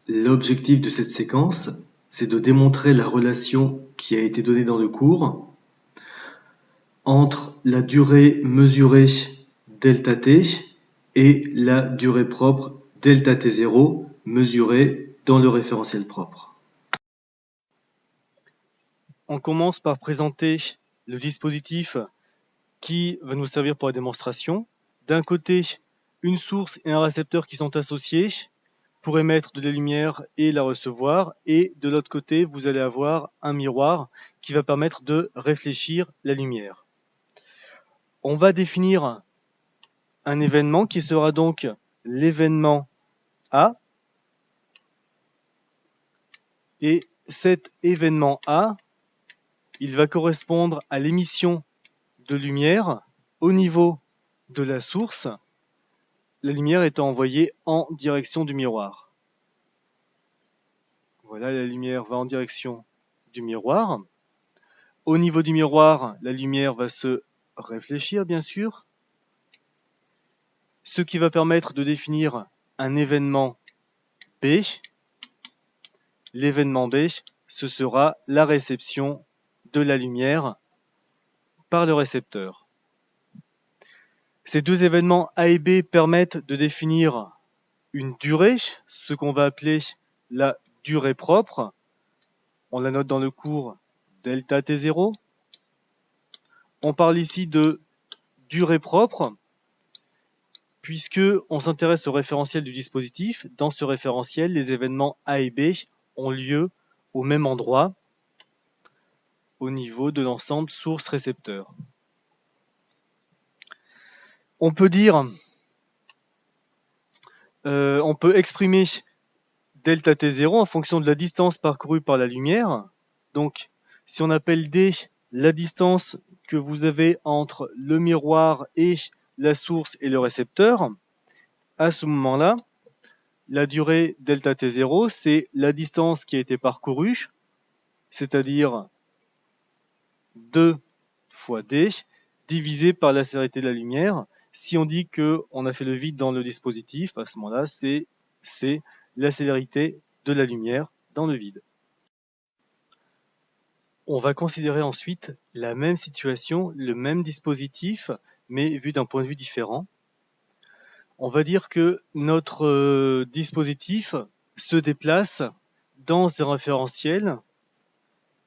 L'objectif de cette séquence, c'est de démontrer la relation qui a été donnée dans le cours entre la durée mesurée ΔT et la durée propre ΔT0 mesurée dans le référentiel propre. On commence par présenter le dispositif qui va nous servir pour la démonstration. D'un côté, une source et un récepteur qui sont associés pour émettre de la lumière et la recevoir. Et de l'autre côté, vous allez avoir un miroir qui va permettre de réfléchir la lumière. On va définir un événement qui sera donc l'événement A. Et cet événement A, il va correspondre à l'émission de lumière au niveau de la source, la lumière étant envoyée en direction du miroir. Voilà, la lumière va en direction du miroir. Au niveau du miroir, la lumière va se réfléchir, bien sûr, ce qui va permettre de définir un événement B. L'événement B, ce sera la réception de la lumière par le récepteur. Ces deux événements A et B permettent de définir une durée, ce qu'on va appeler la durée propre. On la note dans le cours delta T0. On parle ici de durée propre, puisque on s'intéresse au référentiel du dispositif. Dans ce référentiel, les événements A et B ont lieu au même endroit, au niveau de l'ensemble source-récepteur. On peut dire, on peut exprimer delta T0 en fonction de la distance parcourue par la lumière. Donc, si on appelle D la distance que vous avez entre le miroir et la source et le récepteur, à ce moment-là, la durée delta T0, c'est la distance qui a été parcourue, c'est-à-dire 2 fois D, divisé par la célérité de la lumière. Si on dit qu'on a fait le vide dans le dispositif, à ce moment-là, c'est la célérité de la lumière dans le vide. On va considérer ensuite la même situation, le même dispositif, mais vu d'un point de vue différent. On va dire que notre dispositif se déplace dans un référentiel,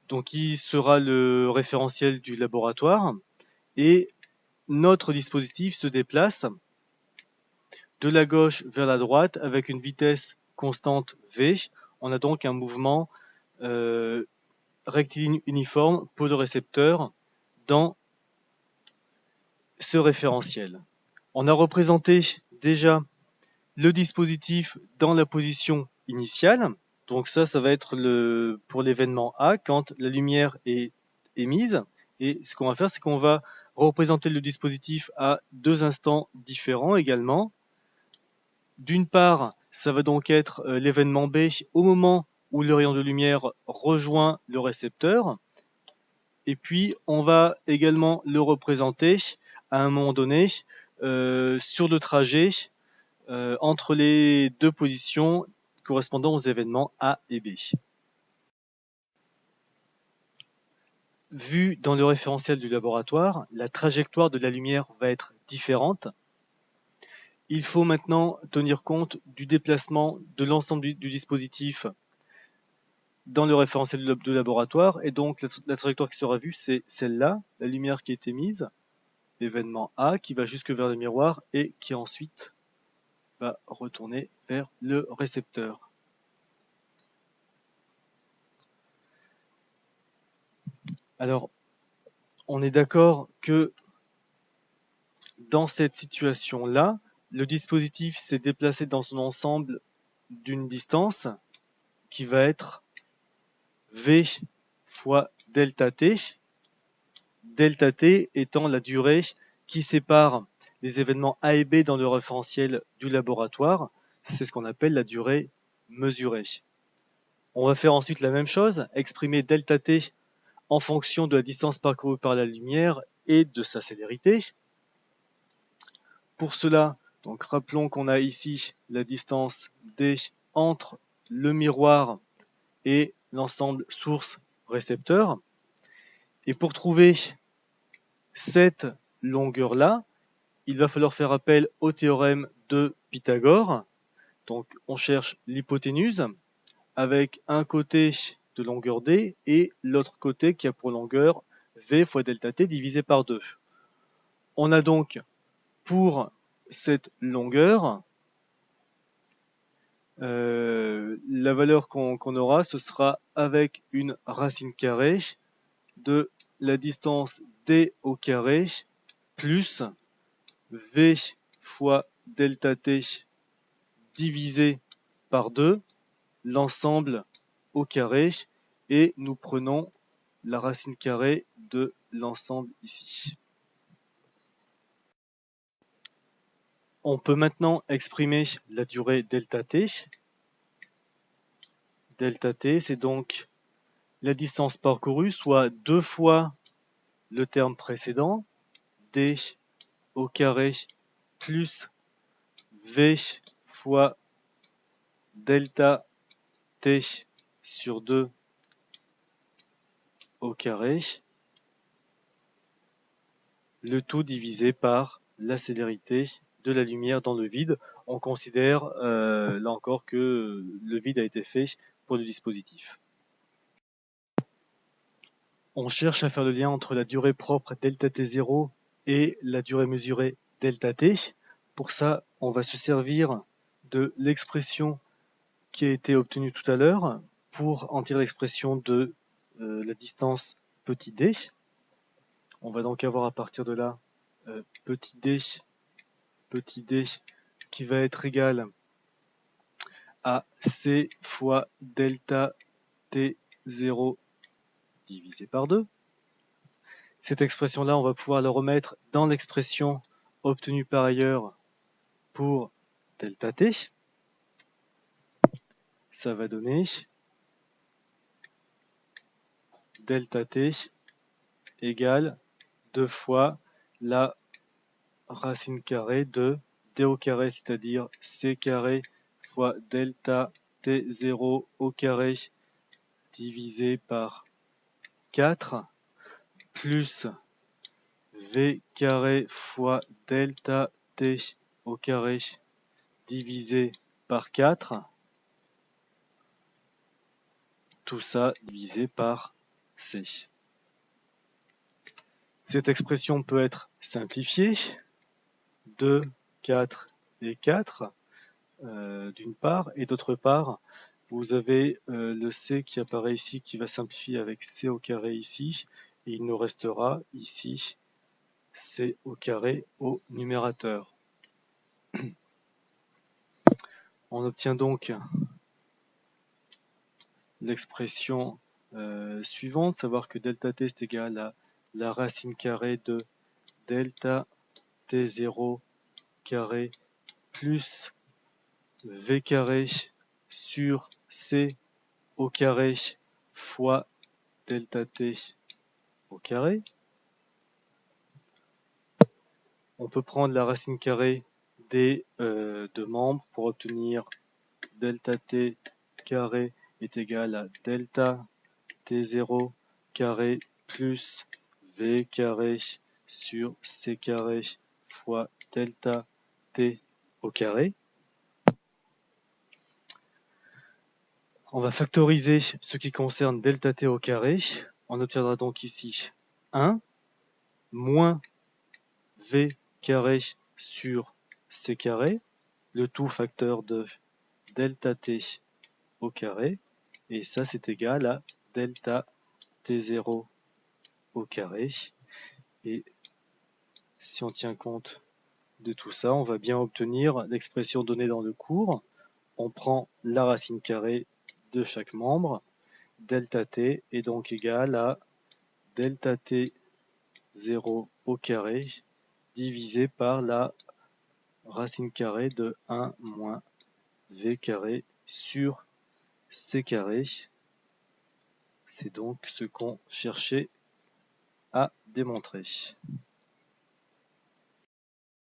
donc qui sera le référentiel du laboratoire, et notre dispositif se déplace de la gauche vers la droite avec une vitesse constante v. On a donc un mouvement rectiligne uniforme pour le récepteur dans ce référentiel. On a représenté déjà le dispositif dans la position initiale. Donc ça va être pour l'événement A quand la lumière est émise. Et ce qu'on va faire, c'est qu'on va représenter le dispositif à deux instants différents également. D'une part, ça va donc être l'événement B au moment où le rayon de lumière rejoint le récepteur. Et puis, on va également le représenter à un moment donné sur le trajet entre les deux positions correspondant aux événements A et B. Vu dans le référentiel du laboratoire, la trajectoire de la lumière va être différente. Il faut maintenant tenir compte du déplacement de l'ensemble du dispositif dans le référentiel de laboratoire. Et donc, la trajectoire qui sera vue, c'est celle-là, la lumière qui est émise, l'événement A, qui va jusque vers le miroir et qui ensuite va retourner vers le récepteur. Alors, on est d'accord que dans cette situation-là, le dispositif s'est déplacé dans son ensemble d'une distance qui va être V fois delta T, delta T étant la durée qui sépare les événements A et B dans le référentiel du laboratoire. C'est ce qu'on appelle la durée mesurée. On va faire ensuite la même chose, exprimer delta T en fonction de la distance parcourue par la lumière et de sa célérité. Pour cela, donc rappelons qu'on a ici la distance D entre le miroir et l'ensemble source-récepteur. Et pour trouver cette longueur-là, il va falloir faire appel au théorème de Pythagore. Donc on cherche l'hypoténuse avec un côté de longueur d et l'autre côté qui a pour longueur v fois delta t divisé par 2. On a donc pour cette longueur, la valeur qu'on aura, ce sera avec une racine carrée de la distance d au carré plus v fois delta t divisé par 2, l'ensemble au carré, et nous prenons la racine carrée de l'ensemble ici. On peut maintenant exprimer la durée delta t. Delta t, c'est donc la distance parcourue, soit 2 fois le terme précédent, d au carré plus v fois delta t sur 2 au carré, le tout divisé par la célérité de la lumière dans le vide. On considère là encore que le vide a été fait pour le dispositif. On cherche à faire le lien entre la durée propre delta t0 et la durée mesurée delta t. Pour ça, on va se servir de l'expression qui a été obtenue tout à l'heure pour en tirer l'expression de la distance petit d. On va donc avoir à partir de là petit d qui va être égal à c fois delta t0 divisé par 2. Cette expression-là, on va pouvoir la remettre dans l'expression obtenue par ailleurs pour delta t. Ça va donner delta t égale 2 fois la racine carrée de d au carré, c'est-à-dire c carré fois delta t0 au carré divisé par 4 plus v carré fois delta t au carré divisé par 4, tout ça divisé par c. Cette expression peut être simplifiée, 2, 4 et 4 d'une part, et d'autre part, vous avez le c qui apparaît ici, qui va simplifier avec c au carré ici, et il nous restera ici c au carré au numérateur. On obtient donc l'expression suivante, savoir que delta t est égal à la racine carrée de delta t0 carré plus v carré sur c au carré fois delta t au carré. On peut prendre la racine carrée des deux membres pour obtenir delta t carré est égal à delta t0 carré plus v carré sur c carré fois delta t au carré. On va factoriser ce qui concerne delta t au carré. On obtiendra donc ici 1 moins v carré sur c carré, le tout facteur de delta t au carré, et ça c'est égal à delta t0 au carré. Et si on tient compte de tout ça, on va bien obtenir l'expression donnée dans le cours. On prend la racine carrée de chaque membre, delta t est donc égal à delta t0 au carré divisé par la racine carrée de 1 moins v carré sur c carré. C'est donc ce qu'on cherchait à démontrer.